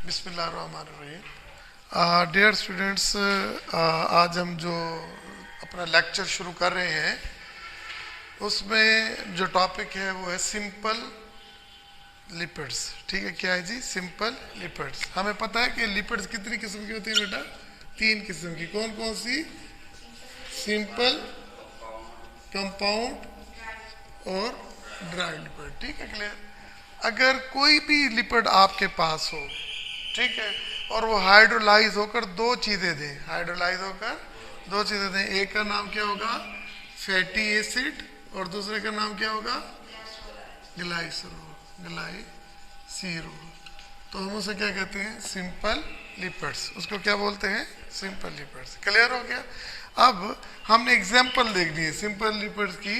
बिस्मिल्लाहिर्रहमानिर्रहीम। Dear students, आज हम जो अपना लेक्चर शुरू कर रहे हैं उसमें जो टॉपिक है वो है सिंपल लिपिड्स। ठीक है, क्या है जी? Simple lipids. हमें पता है कि लिपिड्स कितनी किस्म की होती है बेटा? 3 किस्म की। कौन कौन सी? सिंपल, कंपाउंड और ड्राई लिपिड। ठीक है, क्लियर। अगर कोई भी लिपिड आपके पास हो, ठीक है, और वो हाइड्रोलाइज होकर दो चीजें दें, हाइड्रोलाइज होकर दो चीजें दें, एक का नाम क्या होगा? फैटी एसिड, और दूसरे का नाम क्या होगा? ग्लाइसरोल, ग्लाइसीरोल। तो हम उसे क्या कहते हैं? Simple lipids. उसको क्या बोलते हैं? Simple lipids. क्लियर हो गया? अब हमने एग्जाम्पल देखनी है सिंपल लिपिड्स की,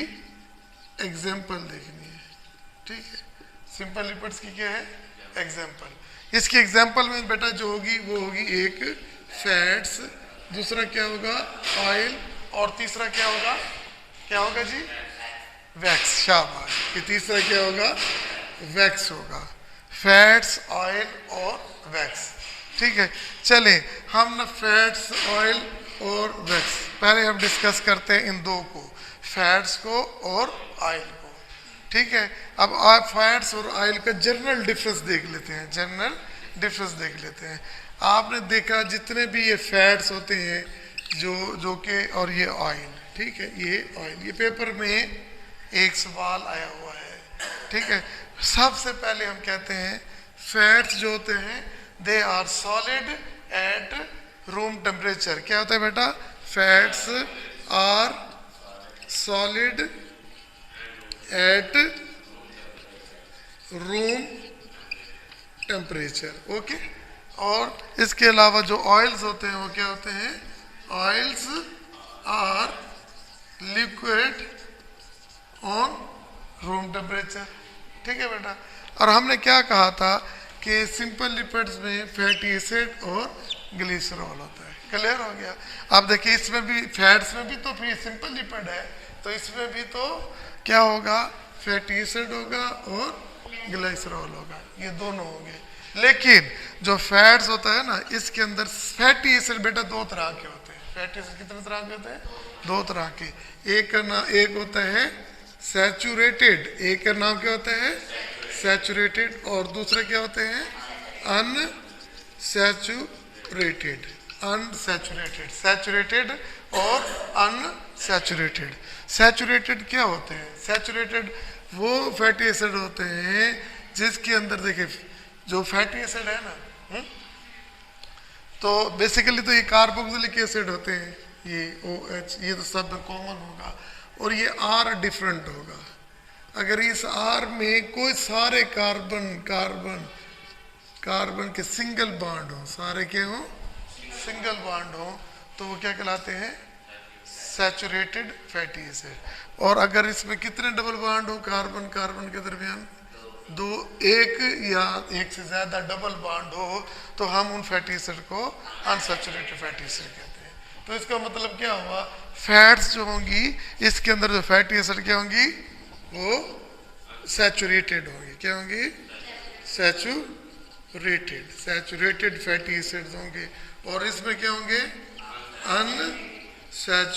एग्जाम्पल देखनी है। ठीक है, सिंपल लिपिड्स की क्या है? एग्जाम्पल। इसकी एग्जाम्पल में बेटा जो होगी वो होगी एक फैट्स, दूसरा क्या होगा? ऑयल, और तीसरा क्या होगा? क्या होगा जी? वैक्स। शाबाश। ये तीसरा क्या होगा? वैक्स होगा। फैट्स, ऑयल और वैक्स। ठीक है, चले हम ना फैट्स, ऑयल और वैक्स पहले हम डिस्कस करते हैं इन दो को, फैट्स को और ऑयल को। ठीक है, अब आप फैट्स और ऑयल का जनरल डिफरेंस देख लेते हैं, जनरल डिफरेंस देख लेते हैं। आपने देखा जितने भी ये फैट्स होते हैं जो के, और ये ऑयल, ठीक है, ये ऑयल, ये पेपर में एक सवाल आया हुआ है। ठीक है, सबसे पहले हम कहते हैं फैट्स जो होते हैं they are solid at room temperature. क्या होता है बेटा? Fats are solid at room temperature. Okay, और इसके अलावा जो ऑयल्स होते हैं वो क्या होते हैं? Oils are liquid on room temperature. ठीक है बेटा, और हमने क्या कहा था कि सिंपल लिपिड्स में फैटी एसिड और ग्लिसरॉल होता है। क्लियर हो गया? अब देखिए इसमें भी फैट्स में भी तो फिर सिंपल लिपिड है, तो इसमें भी तो क्या होगा? फैटी एसिड होगा और ग्लिसरॉल होगा, ये दोनों होंगे। लेकिन जो फैट्स होता है ना, इसके अंदर फैटी एसिड बेटा दो तरह के होते हैं। फैटी एसिड कितने तरह के होते हैं? दो तरह के। एक होता है सैचुरेटेड, एक का नाम क्या होता है? सैचुरेटेड, और दूसरे क्या होते हैं? अनसैचुरेटेड। अनसैचुरेटेड, सैचुरेटेड और अनसैचुरेटेड। सैचुरेटेड क्या होते हैं? सैचुरेटेड वो फैटी एसिड होते हैं जिसके अंदर देखिए जो फैटी एसिड है ना, तो बेसिकली तो ये कार्बोक्सिलिक एसिड होते हैं, ये OH, ये तो सब में कॉमन होगा, और ये R डिफरेंट होगा। अगर इस R में कोई सारे कार्बन के सिंगल बॉन्ड हो, सारे के हो सिंगल बॉन्ड हो, तो वो क्या कहलाते हैं? Saturated fatty acid. और अगर इसमें कितने डबल बॉन्ड हो कार्बन के दरमियान? दो, एक या एक से ज्यादा डबल बॉन्ड हो, तो हम उन फैटी एसिड को अनसैचुरेटेड फैटी एसिड कहते हैं। तो इसका मतलब क्या हुआ? फैट्स जो होंगी इसके अंदर जो फैटी एसिड क्या होंगी? वो सैचुरेटेड होंगी। क्या होंगी? सैचुरेटेड फैटी एसिड्स होंगे, और इसमें क्या होंगे? अनसैचुरेटेड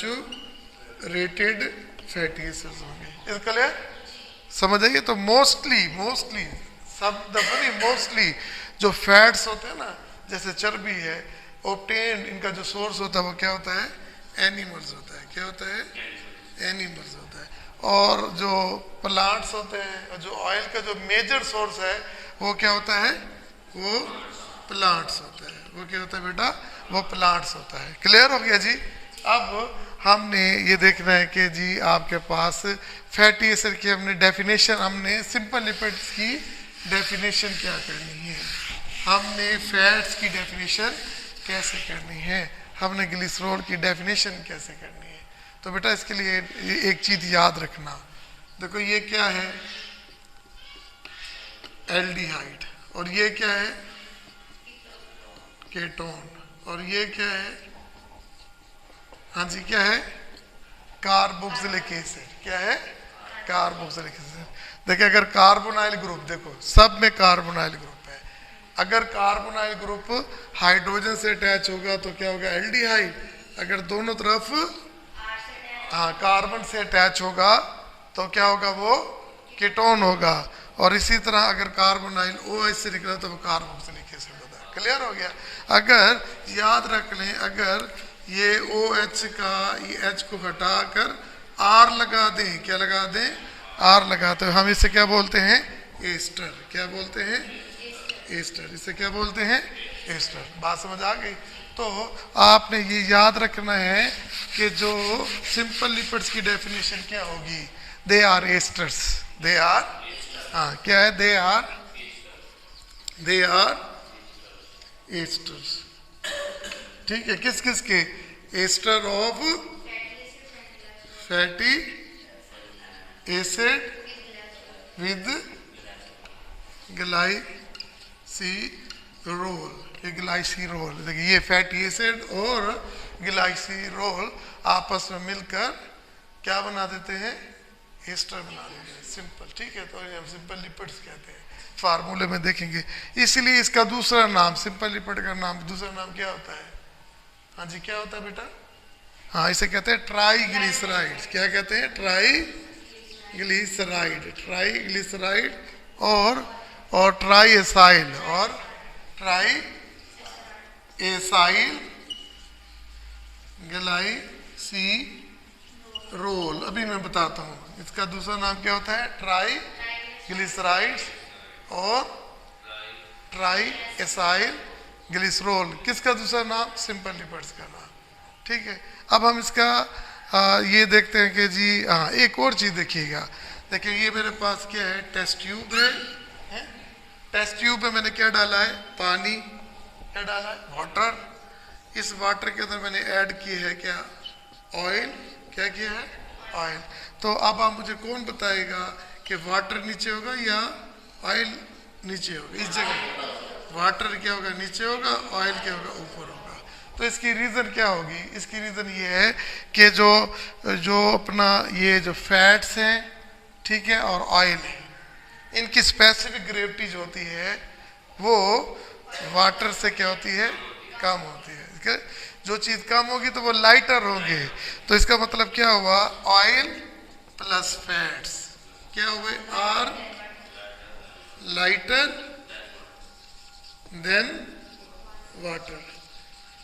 फैटी एसिड्स होंगे। इसका लिया समझ आइए? तो मोस्टली सब दफा नहीं, मोस्टली जो फैट्स होते हैं ना, जैसे चर्बी है, ऑब्टेन, इनका जो सोर्स होता है वो क्या होता है? एनिमल्स होता है। क्या होता है? एनिमल्स होता है। और जो प्लांट्स होते हैं, जो ऑयल का जो मेजर सोर्स है वो क्या होता है? वो प्लांट्स होता है। वो क्या होता है बेटा? वो प्लांट्स होता है। क्लियर हो गया जी? अब हमने ये देखना है कि जी आपके पास फैटी एसिड की हमने डेफिनेशन, हमने सिंपल लिपिड्स की डेफिनेशन क्या करनी है, हमने फैट्स की डेफिनेशन कैसे करनी है, हमने ग्लिसरॉल की डेफिनेशन कैसे करनी है। तो बेटा इसके लिए एक चीज याद रखना। देखो ये क्या है? एल्डिहाइड, और ये क्या है? केटोन, और ये क्या है? हाँ जी, क्या है? Carboxylic acid. क्या है? Carboxylic acid. देखिए अगर कार्बोनाइल ग्रुप, देखो सब में कार्बोनाइल ग्रुप है, अगर कार्बोनाइल ग्रुप हाइड्रोजन से अटैच होगा तो क्या होगा, एल्डिहाइड। अगर दोनों तरफ हाँ कार्बन से अटैच होगा तो क्या होगा, वो कीटोन होगा। और इसी तरह अगर कार्बोनाइल OH से निकला तो वो कार्बोक्सिलिक एसिड होता है। क्लियर हो गया। अगर याद रख लें, अगर ये OH का ये H को हटाकर R लगा दें, क्या लगा दें, R लगाते हैं, हम इसे क्या बोलते हैं, एस्टर। क्या बोलते हैं, एस्टर। इसे क्या बोलते हैं, एस्टर। बात समझ आ गई। तो आपने ये याद रखना है कि जो सिंपल लिपिड्स की डेफिनेशन क्या होगी, they are esters. They are, हाँ क्या है, दे आर एस्टर्स। ठीक है, किस किस के, ester of fatty acid with glycerol. ये ग्लाइसिरोल, देखिए ये फैटी एसिड और ग्लाइसिरोल आपस में मिलकर क्या बना देते हैं, एस्टर बना देते हैं। सिंपल, ठीक है। तो ये हम सिंपल लिपिड्स कहते हैं, फार्मूले में देखेंगे। इसलिए इसका दूसरा नाम, सिंपल लिपिड का नाम, दूसरा नाम क्या होता है, हाँ जी क्या होता है बेटा, हाँ इसे कहते हैं ट्राईग्लिसराइड। क्या कहते हैं, ट्राईग्लिसराइड। ट्राईग्लिसराइड और ट्राई एसाइल और ट्राई एसाइल ग्लाइसिरोल। अभी मैं बताता हूँ इसका दूसरा नाम क्या होता है, ट्राईग्लिसराइड्स और ट्राई एसाइल ग्लिसरोल। किसका दूसरा नाम, सिंपल लिपिड्स का नाम। ठीक है, अब हम इसका ये देखते हैं कि जी हाँ एक और चीज़ देखिएगा। देखिए ये मेरे पास क्या है, टेस्ट ट्यूब है? टेस्ट ट्यूब में मैंने क्या डाला है, पानी। क्या डाला है, वाटर। इस वाटर के अंदर मैंने ऐड की है क्या, ऑयल। क्या किया है, ऑयल। तो अब आप मुझे कौन बताएगा कि वाटर नीचे होगा या ऑयल नीचे होगा। इस जगह वाटर क्या होगा, नीचे होगा, ऑयल क्या होगा, ऊपर होगा। तो इसकी रीज़न क्या होगी, इसकी रीज़न ये है कि जो अपना ये जो फैट्स हैं, ठीक है, और ऑयल है, इनकी स्पेसिफिक ग्रेविटी जो होती है वो वाटर से क्या होती है, कम होती है। जो चीज़ कम होगी तो वो लाइटर होंगे। तो इसका मतलब क्या हुआ, ऑयल प्लस फैट्स क्या हुए, आर लाइटर देन वाटर।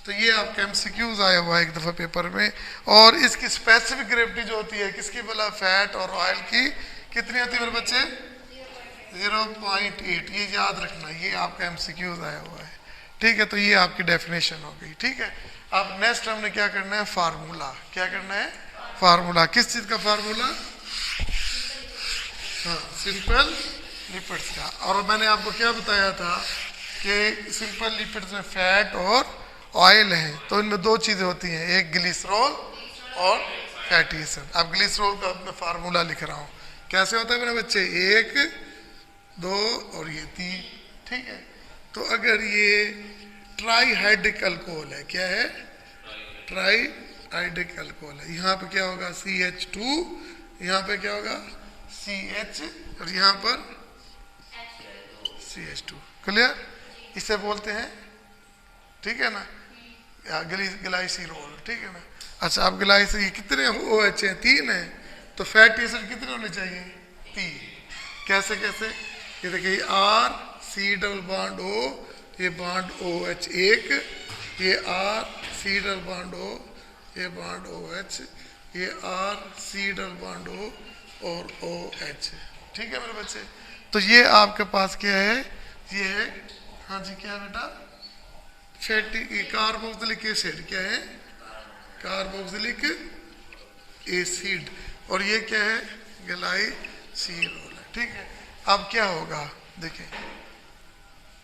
तो ये आपका MCQs आया हुआ है एक दफ़ा पेपर में। और इसकी स्पेसिफिक ग्रेविटी जो होती है किसकी बोला, फैट और ऑयल की, कितनी होती है मेरे बच्चे, 0.8। ये याद रखना, ये आपका MCQs आया हुआ है। ठीक है, तो ये आपकी डेफिनेशन हो गई। ठीक है, अब नेक्स्ट हमने क्या करना है, फार्मूला। क्या करना है, फार्मूला। किस चीज़ का फार्मूला, हाँ सिंपल लिपिड्स का। और मैंने आपको क्या बताया था कि सिंपल लिपिड्स में फैट और ऑयल है, तो इनमें दो चीज़ें होती हैं, एक ग्लिसरॉल और फैटी एसिड। अब ग्लिसरॉल का मैं फार्मूला लिख रहा हूँ, कैसे होता है मेरे बच्चे, 1 2 और ये 3। ठीक है, तो अगर ये ट्राईहाइड्रिक अल्कोहल है, क्या है, ट्राईहाइड्रिक अल्कोहल है, यहाँ पे क्या होगा, CH2, यहाँ पे क्या होगा, CH, और यहाँ पर CH2। क्लियर, इसे बोलते हैं, ठीक है ना, ग्लाइसिरोल। ठीक है ना। अच्छा, अब ग्लाइसिर कितने OH हैं, 3 है, तो फैटी एसिड कितने होने चाहिए, 3। कैसे कैसे, ये देखिए R C double bond O, ये बॉन्ड OH 1, ये R C double bond O, ये बॉन्ड OH, ये R C double bond O और OH। ठीक है मेरे बच्चे, तो ये आपके पास क्या है, ये है, हाँ जी क्या है बेटा, फैटी कार्बोक्सिलिक एसिड। क्या है, कार्बोक्सिलिक एसिड। और ये क्या है, ग्लाइसिरोल है। ठीक है, अब क्या होगा, देखिए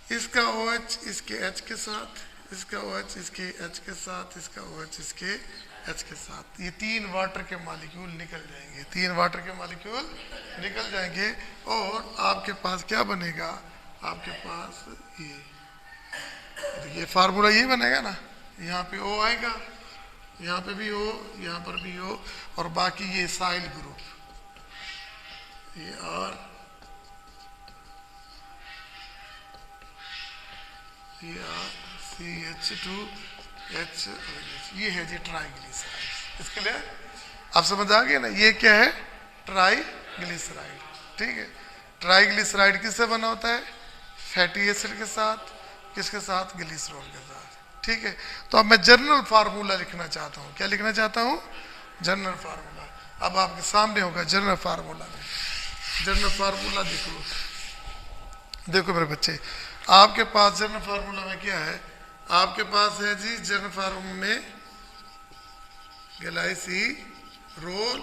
इसका OH इसके H के साथ, इसका OH इसके H के साथ, इसका OH इसके H के साथ, ये 3 वाटर के मॉलिक्यूल निकल जाएंगे, 3 वाटर के मॉलिक्यूल निकल जाएंगे। और आपके पास क्या बनेगा, आपके पास ये फार्मूला ये बनेगा ना, यहाँ पे O आएगा, यहाँ पे भी O, यहाँ पर भी O, और बाकी ये साइल ग्रुप, ये R CH2H, ये है जी ट्राइग्लिसराइड। इसके लिए आप समझ आ गए ना, ये क्या है, ट्राइग्लिसराइड। ठीक है, ट्राइग्लिसराइड किससे बना होता है, फैटी एसिड के साथ, किसके साथ, ग्लिसरॉल के साथ। ठीक है, तो अब मैं जनरल फार्मूला लिखना चाहता हूँ। क्या लिखना चाहता हूँ, जनरल फार्मूला। अब आपके सामने होगा जनरल फार्मूला में, जनरल फार्मूला देखो, देखो मेरे बच्चे, आपके पास जनरल फार्मूला में क्या है, आपके पास है जी जनरल फार्मूला में ग्लाइसिरोल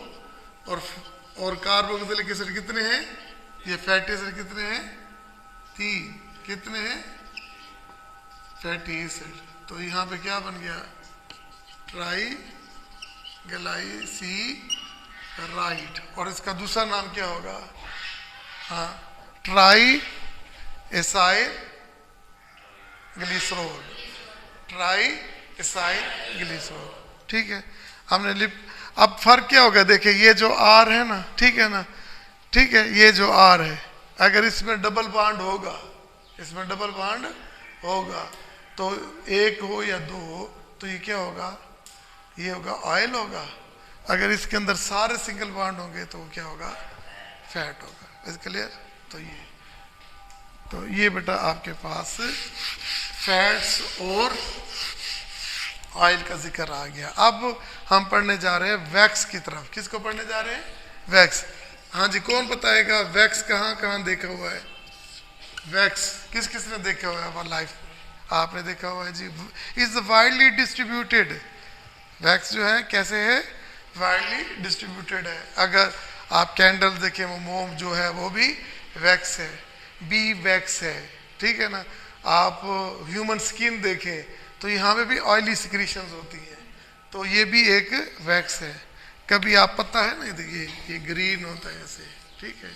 और कार्बोक्सिलिक एसिड कितने हैं, ये फैटी एसिड कितने हैं, 3, कितने हैं, फैटी एसिड। तो यहाँ पे क्या बन गया, ट्राइग्लाइसराइड, और इसका दूसरा नाम क्या होगा, हाँ, try acyl glycerol, try acyl glycerol. ठीक है, हमने अब फर्क क्या होगा, देखिए ये जो आर है ना, ठीक है ना, ठीक है, ये जो आर है, अगर इसमें डबल बॉन्ड होगा, इसमें डबल बॉन्ड होगा, तो एक हो या दो हो, तो ये क्या होगा, ये होगा ऑयल होगा। अगर इसके अंदर सारे सिंगल बॉन्ड होंगे तो वो क्या होगा, फैट होगा। Is clear. तो ये बेटा आपके पास फैट्स और ऑयल का जिक्र आ गया। अब हम पढ़ने जा रहे हैं वैक्स की तरफ। किसको पढ़ने जा रहे हैं, वैक्स। हाँ जी, कौन बताएगा वैक्स कहाँ कहाँ देखा हुआ है, वैक्स किस किस ने देखा हुआ है हमारी लाइफ में, आपने देखा हुआ है जी। इज वाइडली डिस्ट्रीब्यूटेड, वैक्स जो है कैसे है, वाइडली डिस्ट्रीब्यूटेड है। अगर आप कैंडल देखें, वो मोम जो है वो भी वैक्स है, बी वैक्स है। ठीक है ना, आप ह्यूमन स्किन देखें तो यहाँ पे भी ऑयली सिक्रीशंस होती हैं, तो ये भी एक वैक्स है। कभी आप पता है ना, देखिए ये ग्रीन होता है ऐसे, ठीक है,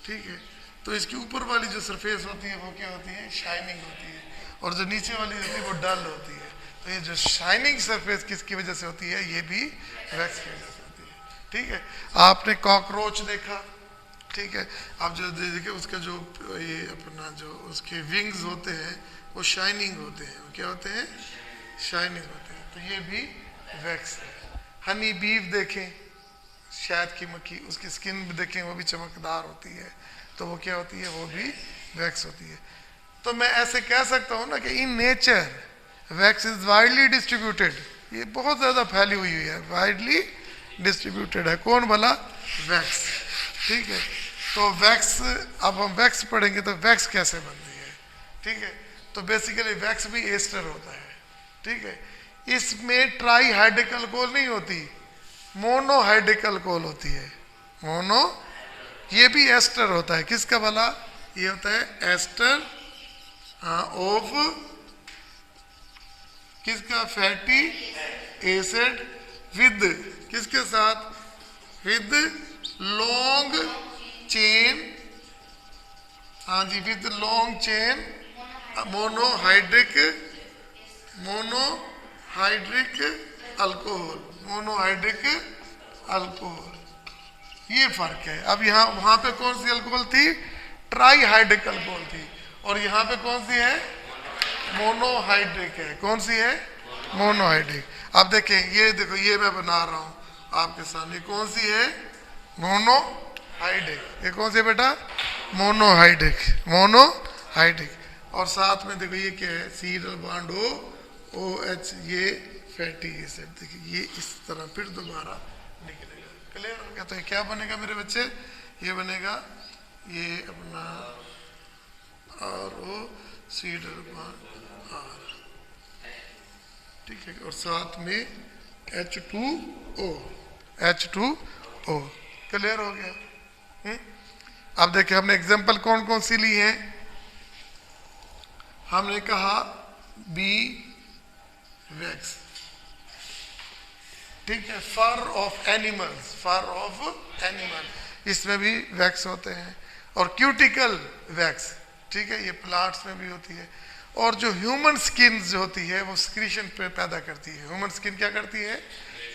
ठीक है, तो इसके ऊपर वाली जो सरफेस होती है वो क्या होती है, शाइनिंग होती है, और जो नीचे वाली होती है वो डल होती है। तो ये जो शाइनिंग सरफेस किसकी वजह से होती है, ये भी वैक्स की वजह से होती है। ठीक है, आपने कॉकरोच देखा, ठीक है, आप जो देखिए उसका जो ये अपना जो उसके विंग्स होते हैं वो शाइनिंग होते हैं, वो क्या होते हैं, शाइनिंग होते हैं, तो ये भी वैक्स है। हनी बीव देखें, शहद की मक्खी, उसकी स्किन भी देखें वो भी चमकदार होती है, तो वो क्या होती है, वो भी वैक्स होती है। तो मैं ऐसे कह सकता हूँ ना कि in nature wax is widely distributed, ये बहुत ज़्यादा फैली हुई है, वाइडली डिस्ट्रीब्यूटेड है। कौन बोला, वैक्स। ठीक है, तो वैक्स, अब हम वैक्स पढ़ेंगे तो वैक्स कैसे बनती है। ठीक है, तो बेसिकली वैक्स भी एस्टर होता है। ठीक है, इसमें ट्राई हाइड्रिक अल्कोहल नहीं होती, मोनोहाइड्रिक अल्कोहल होती है, मोनो, ये भी एस्टर होता है। किसका भला, ये होता है एस्टर ऑफ किसका, फैटी एसिड विद किसके साथ, विद लॉन्ग चेन, हाँ जी, with long chain monohydric alcohol, monohydric alcohol, ये फर्क है। अब यहाँ वहां पे कौन सी अल्कोहल थी, ट्राईहाइड्रिक अल्कोहल थी, और यहाँ पे कौन सी है, मोनोहाइड्रिक है। कौन सी है, मोनोहाइड्रिक। अब देखें, ये देखो, ये मैं बना रहा हूँ आपके सामने, कौन सी है, मोनोहाइड्रिक। ये कौन सी है बेटा, मोनोहाइड्रिक, मोनोहाइड्रिक। और साथ में देखो ये क्या है, C double bond O H, ये फैटी एसिड। देखिए ये इस तरह फिर दोबारा निकलेगा। क्लियर हो गया। तो ये क्या बनेगा मेरे बच्चे, ये बनेगा ये अपना RO C double bond R, ठीक है, और साथ में H2O। क्लियर हो गया। अब देखिए हमने एग्जांपल कौन कौन सी ली है, हमने कहा बी वैक्स, ठीक है, fur of animals, fur of animal, इसमें भी वैक्स होते हैं, और क्यूटिकल वैक्स, ठीक है, ये प्लांट्स में भी होती है। और जो ह्यूमन स्किन जो होती है वो सिक्रीशन पैदा करती है। ह्यूमन स्किन क्या करती है,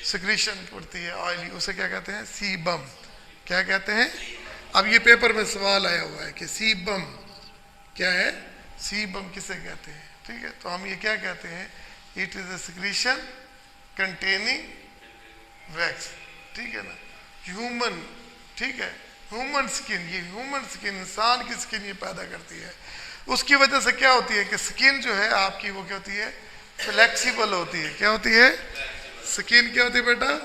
सिक्रीशन करती है ऑयली, उसे क्या कहते हैं, सीबम। क्या कहते हैं, अब ये पेपर में सवाल आया हुआ है कि सीबम क्या है, सीबम किसे कहते हैं, ठीक है, तो हम ये क्या कहते हैं, it is a secretion containing wax, ठीक है ना, ह्यूमन, ठीक है, ह्यूमन स्किन, ये ह्यूमन स्किन इंसान की स्किन ये पैदा करती है। उसकी वजह से क्या होती है कि स्किन जो है आपकी वो क्या होती है, फ्लेक्सिबल होती है। क्या होती है, स्किन क्या होती है बेटा,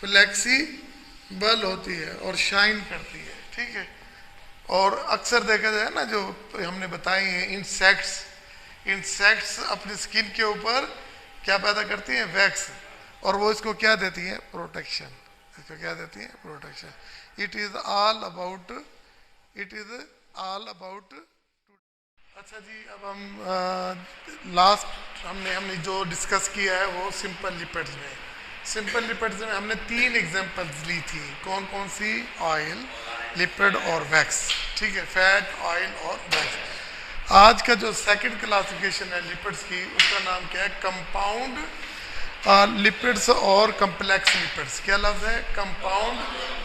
फ्लेक्सिबल होती है और शाइन करती है, ठीक है। और अक्सर देखा जाए ना, जो हमने बताई हैं इंसेक्ट्स अपनी स्किन के ऊपर क्या पैदा करती हैं, वैक्स, और वो इसको क्या देती हैं, प्रोटेक्शन, इसको क्या देती हैं, protection. It is all about, it is all about. अच्छा जी, अब हम लास्ट हमने जो डिस्कस किया है वो सिंपल लिपिड्स में। सिंपल लिपिड्स में हमने 3 एग्जांपल्स ली थी, कौन कौन सी, ऑयल, लिपिड और वैक्स, ठीक है, फैट, ऑयल और वैक्स। आज का जो सेकंड क्लासिफिकेशन है लिपिड्स की, उसका नाम क्या है, कंपाउंड लिपिड्स और कम्प्लेक्स लिपिड्स। क्या लफ्ज़ है, कंपाउंड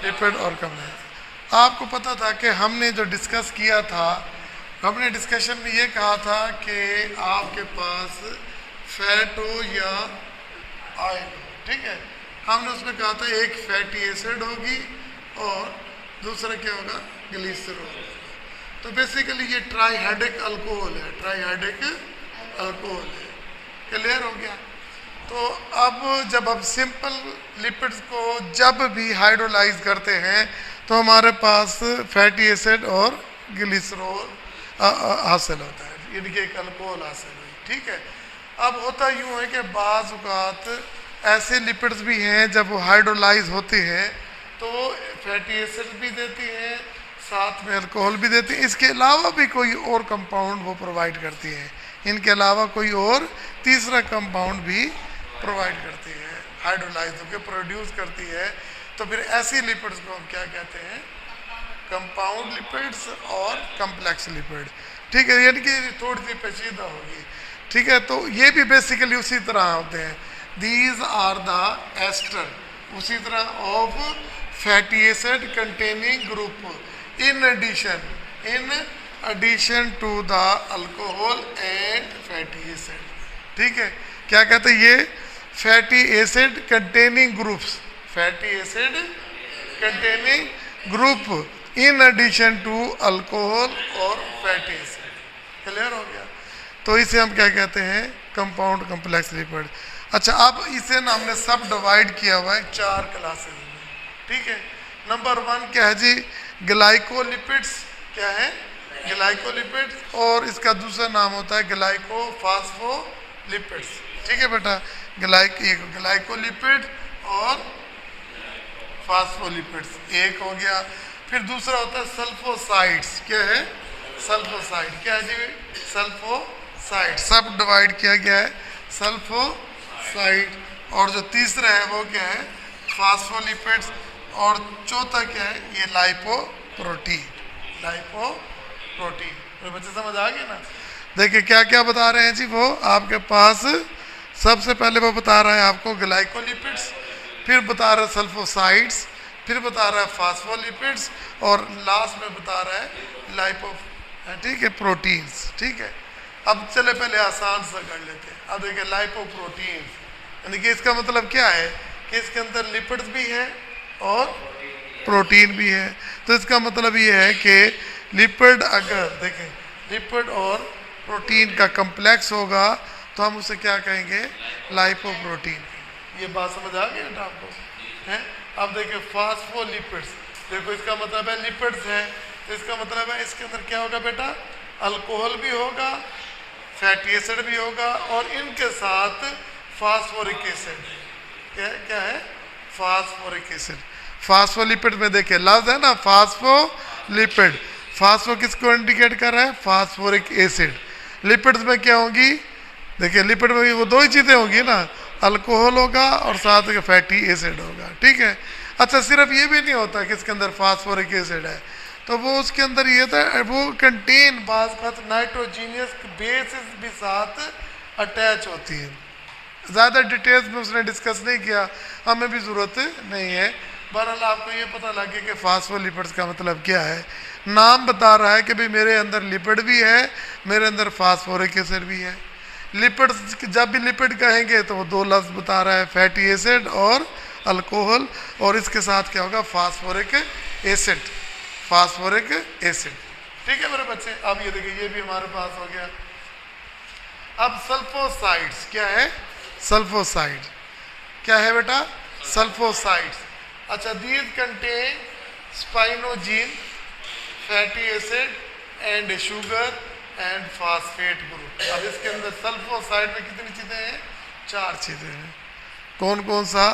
लिपिड और कम्प्लेक्स। आपको पता था कि हमने जो डिस्कस किया था, हमने डिस्कशन में ये कहा था कि आपके पास फैट हो या ऑयल हो, ठीक है। हमने उसमें कहा था एक फैटी एसिड होगी और दूसरा क्या होगा, ग्लिसरॉल। तो बेसिकली ये ट्राइहाइड्रिक अल्कोहल है, ट्राइहाइड्रिक अल्कोहल है। क्लियर हो गया। तो अब जब हम सिंपल लिपिड्स को जब भी हाइड्रोलाइज करते हैं तो हमारे पास फैटी एसिड और ग्लिसरॉल हासिल होता है, यानी कि एक अल्कोहल हासिल हुई, ठीक है। अब होता यूँ है कि बाज़ औक़ात ऐसे लिपिड्स भी हैं जब वो हाइड्रोलाइज होते हैं तो फैटी एसिड भी देती हैं, साथ में अल्कोहल भी देती हैं। इसके अलावा भी कोई और कंपाउंड वो प्रोवाइड करती हैं, इनके अलावा कोई और तीसरा कंपाउंड भी प्रोवाइड करती है, हाइड्रोलाइज होकर प्रोड्यूस करती है। तो फिर ऐसी लिपिड्स को हम क्या कहते हैं, कंपाउंड लिपिड्स और कम्प्लेक्स लिपिड, ठीक है, यानी कि थोड़ी सी पेचीदा होगी, ठीक है। तो ये भी बेसिकली उसी तरह होते हैं, दीज आर द एस्टर, उसी तरह of fatty acid containing group in addition to the alcohol and fatty acid, ठीक है। क्या कहते हैं, ये fatty acid containing groups, fatty acid containing group in addition to alcohol और फैटी एसिड। क्लियर हो गया। तो इसे हम क्या कहते हैं, कंपाउंड कम्प्लेक्स लिपिड। अच्छा, अब इसे ना हमने सब डिवाइड किया हुआ है 4 क्लासेस में, ठीक है। नंबर 1 क्या है जी, ग्लाइकोलिपिड्स, क्या है, ग्लाइकोलिपिड्स, और इसका दूसरा नाम होता है ग्लाइकोफॉस्फोलिपिड्स, ठीक है बेटा। ग्लाइकोलिपिड और फास्फोलिपिड्स एक हो गया। फिर दूसरा होता है सल्फोसाइड्स, क्या है, सल्फोसाइड, क्या है जी, सल्फोसाइड, सब डिवाइड किया गया है सल्फोसाइड। और जो तीसरा है वो क्या है, फास्फोलिपिड्स, और चौथा क्या है, ये लाइपोप्रोटीन, लाइपोप्रोटीन। तो बच्चे समझ आ गए ना। देखिए क्या क्या बता रहे हैं जी, वो आपके पास सबसे पहले वो बता रहा है आपको ग्लाइकोलिपिड्स, फिर बता रहा है सल्फोसाइड्स, फिर बता रहा है फास्फोलिपिड्स, और लास्ट में बता रहा है लाइपो, ठीक है, प्रोटीन्स, ठीक है। अब चले पहले आसान सा कर लेते हैं। अब देखिए लाइपोप्रोटीन, यानी कि इसका मतलब क्या है कि इसके अंदर लिपिड्स भी है और प्रोटीन भी है। तो इसका मतलब ये है कि लिपिड, अगर देखें लिपिड और प्रोटीन का कम्प्लेक्स होगा तो हम उसे क्या कहेंगे, लाइपोप्रोटीन। ये बात समझ आ गई बेटा आपको, है। अब देखिए फास्फोलिपिड्स, देखो इसका मतलब है लिपिड्स है, तो इसका मतलब है इसके अंदर क्या होगा बेटा, अल्कोहल भी होगा, फैटी एसिड भी होगा, और इनके साथ फास्फोरिक एसिड, क्या क्या है, फास्फोरिक एसिड। फास्फोलिपिड में देखिए लफ्ज है ना, फास्फोलिपिड, फास्फो किसको इंडिकेट कर रहा है, फास्फोरिक एसिड। लिपिड्स में क्या होगी, देखिए लिपिड में वो 2 ही चीज़ें होगी ना, अल्कोहल होगा और साथ में फैटी एसिड होगा, ठीक है। अच्छा, सिर्फ ये भी नहीं होता कि इसके अंदर फास्फोरिक एसिड है, तो वो उसके अंदर ये था, वो कंटेन बाज़ नाइट्रोजीनियस बेसिस भी साथ अटैच होती है। ज़्यादा डिटेल्स में उसने डिस्कस नहीं किया, हमें भी ज़रूरत नहीं है। बहरहाल आपको ये पता लग गया कि फास्फोलिपिड्स का मतलब क्या है। नाम बता रहा है कि भाई मेरे अंदर लिपिड भी है, मेरे अंदर फास्फोरिक एसिड भी है। लिपिड, जब भी लिपिड कहेंगे तो वो दो लफ्ज़ बता रहा है, फैटी एसिड और अल्कोहल, और इसके साथ क्या होगा, फास्फोरिक एसिड, फास्फोरिक एसिड। ठीक है मेरे बच्चे, अब ये देखिए ये भी हमारे पास हो गया। अब सल्फोसाइड्स क्या है, सल्फोसाइड क्या है बेटा, सल्फोसाइड्स। अच्छा, these contain sphingosine, fatty acid and sugar and phosphate group. अब इसके अंदर सल्फोसाइड में कितनी चीजें हैं, 4 चीजें हैं। कौन कौन सा,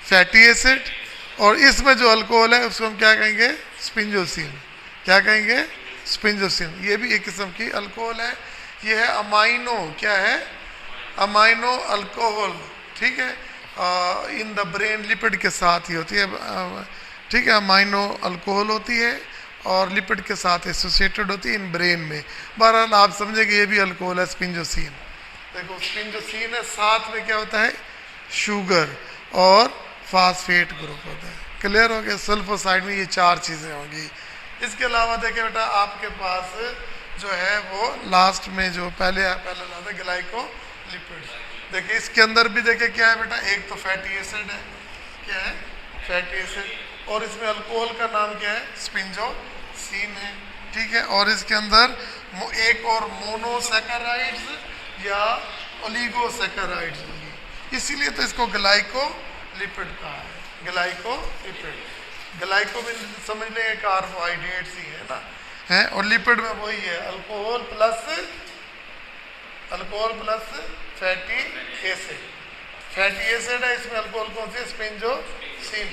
फैटी एसिड, और इसमें जो अल्कोहल है उसको हम क्या कहेंगे, स्पिंजोसिन। क्या कहेंगे, स्पिंजोसिन। ये भी एक किस्म की अल्कोहल है। ये है अमाइनो, क्या है, अमाइनो अल्कोहल। ठीक है, इन द ब्रेन, लिपिड के साथ ही होती है। ठीक है, अमाइनो अल्कोहल होती है और लिपिड के साथ एसोसिएटेड होती है इन ब्रेन में। बहरहाल आप समझेंगे ये भी अल्कोहल है, स्पिंजोसिन। देखो स्पिंजोसिन है, साथ में क्या होता है, शुगर और फास्फेट ग्रुप होता है। क्लियर हो गया। सल्फोसाइड में ये 4 चीज़ें होंगी। इसके अलावा देखिए बेटा आपके पास जो है वो लास्ट में जो पहले लाता है ग्लाइकोलिपिड्स। देखिए इसके अंदर भी देखिए क्या है बेटा, एक तो फैटी एसिड है, क्या है, फैटी एसिड, और इसमें अल्कोहल का नाम क्या है, स्पिंजोसिन है। ठीक है, और इसके अंदर एक और मोनोसैकेराइड्स या ओलिगोसैकेराइड्स होंगी, इसीलिए तो इसको ग्लाइकोलिपिड कहा है, ग्लाइकोलिपिड। ग्लाइको भी समझ लेंगे कार्बोहाइड्रेट्स ही है ना, है, और लिपिड में वही है, alcohol plus fatty acid. Fatty acid है, इसमें अल्कोहल कौन सी, स्पिंजोसिन,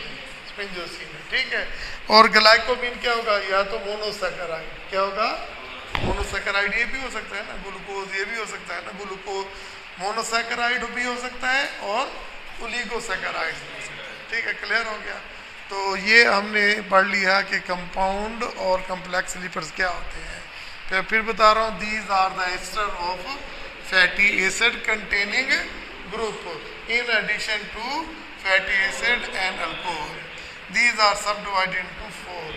स्पिंजोसिन है। ठीक है, और ग्लाइकोबिन क्या होगा, या तो मोनोसैकेराइड, क्या होगा, मोनोसैकेराइड। ये भी हो सकता है ना, ग्लूकोज, ये भी हो सकता है ना, ग्लूकोज मोनोसैकेराइड भी हो सकता है और ओलिगोसैकेराइड भी हो सकता है। ठीक है, क्लियर हो गया। तो ये हमने पढ़ लिया कि कंपाउंड और कम्प्लेक्स लिपिड्स क्या होते हैं। फिर बता रहा हूँ, these are the ester of fatty acid containing group in addition to fatty acid and alcohol. These are subdivided into 4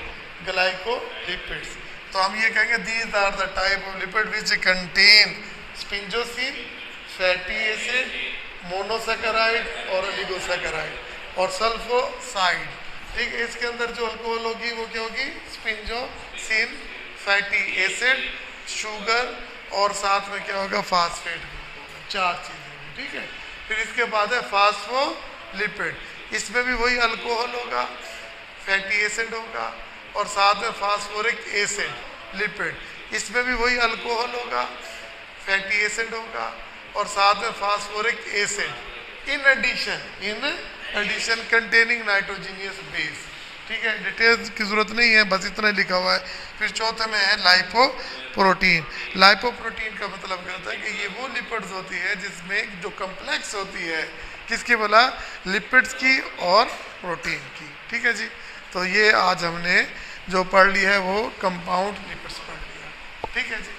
glycolipids. तो हम ये कहेंगे these are the type of lipid which contain sphingosine, fatty acid, monosaccharide और oligosaccharide और sulphoside. ठीक है, इसके अंदर जो अल्कोहल होगी वो क्या होगी, स्पिंजोसिन, फैटी एसिड, शुगर और साथ में क्या होगा, फास्फेट ग्रुप होगा। 4 चीजें। ठीक है, फिर इसके बाद है फास्फोलिपिड। इसमें भी वही अल्कोहल होगा, फैटी एसिड होगा और साथ में फास्फोरिक एसिड लिपिड। इसमें भी वही अल्कोहल होगा, फैटी एसिड होगा और साथ में phosphoric acid. In addition containing nitrogenous base. ठीक है, डिटेल्स की जरूरत नहीं है, बस इतना लिखा हुआ है। फिर चौथे में है लाइपोप्रोटीन। लाइपोप्रोटीन का मतलब क्या होता है कि ये वो लिपिड्स होती है जिसमें जो कम्प्लेक्स होती है, किसकी बोला, लिपिड्स की और प्रोटीन की। ठीक है जी, तो ये आज हमने जो पढ़ लिया है वो कंपाउंड लिपिड्स पढ़ लिया। ठीक है जी।